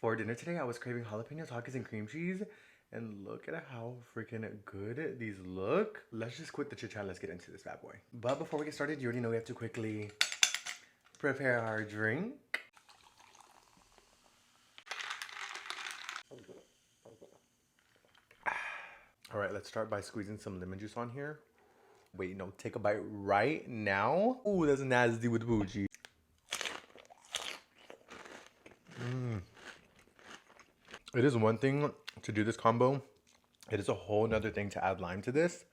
For dinner today, I was craving jalapeno Takis and cream cheese. And look at how freaking good these look. Let's just quit the chit chat. Let's get into this bad boy. But before we get started, you already know we have to quickly prepare our drink. All right, let's start by squeezing some lemon juice on here. Wait, no, take a bite right now. Ooh, that's nasty with bougie. It is one thing to do this combo. It is a whole nother thing to add lime to this.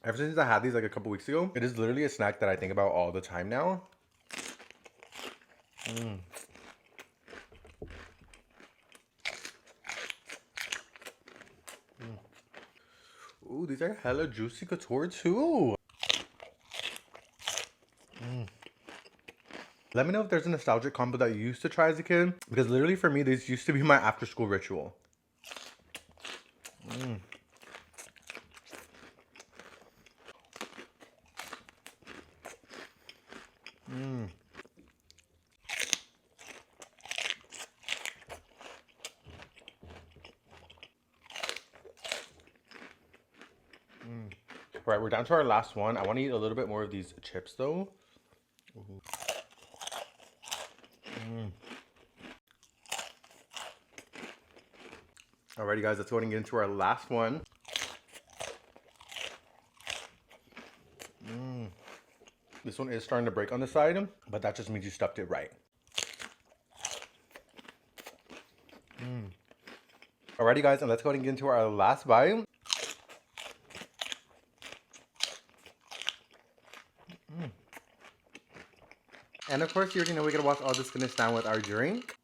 Ever since I had these like a couple weeks ago, it is literally a snack that I think about all the time now. Ooh, these are hella juicy couture too. Let me know if there's a nostalgic combo that you used to try as a kid. Because literally for me, these used to be my after school ritual. All right, we're down to our last one. I want to eat a little bit more of these chips though. Alrighty guys, let's go ahead and get into our last one. This one is starting to break on the side, but that just means you stuffed it right. Alrighty guys, and let's go ahead and get into our last bite. And of course, you already know we gotta wash all this goodness down with our drink.